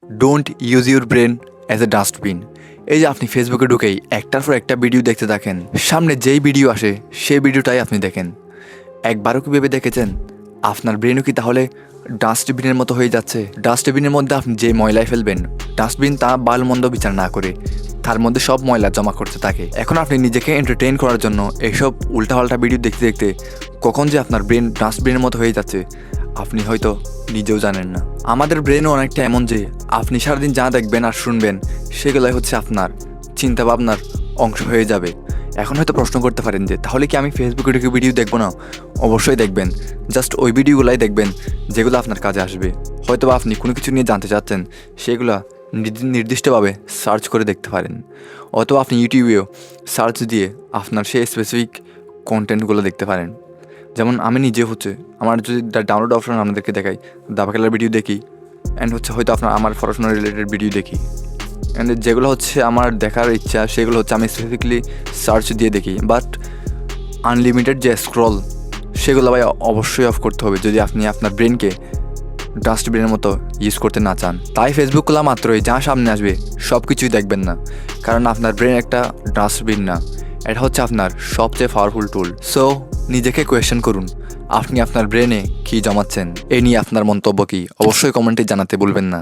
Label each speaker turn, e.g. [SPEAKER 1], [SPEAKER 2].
[SPEAKER 1] Don't use your brain as a dustbin. এই যে আপনি ফেসবুকে ঢুকেই একটার পর একটা ভিডিও দেখতে থাকেন, সামনে যেই ভিডিও আসে সেই ভিডিওটাই আপনি দেখেন। একবারও কি ভেবে দেখেছেন আপনার ব্রেনও কি তাহলে ডাস্টবিনের মতো হয়ে যাচ্ছে? ডাস্টবিনের মধ্যে আপনি যে ময়লায় ফেলবেন, ডাস্টবিন তা ভালো মন্দ বিচার না করে তার মধ্যে সব ময়লা জমা করতে থাকে। এখন আপনি নিজেকে এন্টারটেইন করার জন্য এইসব উল্টাপাল্টা ভিডিও দেখতে দেখতে কখন যে আপনার ব্রেন ডাস্টবিনের মতো হয়ে যাচ্ছে আপনি হয়তো নিজেও জানেন না। আমাদের ব্রেনও অনেকটা এমন যে আপনি সারাদিন যা দেখবেন আর শুনবেন সেগুলোই হচ্ছে আপনার চিন্তাভাবনার অংশ হয়ে যাবে। এখন হয়তো প্রশ্ন করতে পারেন যে তাহলে কি আমি ফেসবুকে ঢুকে ভিডিও দেখবো না? অবশ্যই দেখবেন, জাস্ট ওই ভিডিওগুলাই দেখবেন যেগুলো আপনার কাজে আসবে। হয়তো বা আপনি কোনো কিছু নিয়ে জানতে চাচ্ছেন, সেগুলো নির্দিষ্টভাবে সার্চ করে দেখতে পারেন। অথবা আপনি ইউটিউবেও সার্চ দিয়ে আপনার সেই স্পেসিফিক কন্টেন্টগুলো দেখতে পারেন। যেমন আমি নিজে হচ্ছে আমার যদি ডাউনলোড অপশন আপনাদেরকে দেখাই, দাবা খেলার ভিডিও দেখি, অ্যান্ড হচ্ছে হয়তো আমার পড়াশোনা রিলেটেড ভিডিও দেখি, অ্যান্ড যেগুলো হচ্ছে আমার দেখার ইচ্ছা সেগুলো হচ্ছে আমি স্পেসিফিকলি সার্চ দিয়ে দেখি। বাট আনলিমিটেড যে স্ক্রল সেগুলো ভাই অবশ্যই অফ করতে হবে যদি আপনি আপনার ব্রেনকে ডাস্টবিনের মতো ইউজ করতে না চান। তাই ফেসবুক খোলা মাত্রই যা সামনে আসবে সব কিছুই দেখবেন না, কারণ আপনার ব্রেন একটা ডাস্টবিন না, এটা হচ্ছে আপনার সবচেয়ে পাওয়ারফুল টুল। সো নিজেকে কোয়েশ্চেন করুন, আপনি আপনার ব্রেনে কী জমাচ্ছেন? এ নিয়ে আপনার মন্তব্য কী অবশ্যই কমেন্টে জানাতে ভুলবেন না।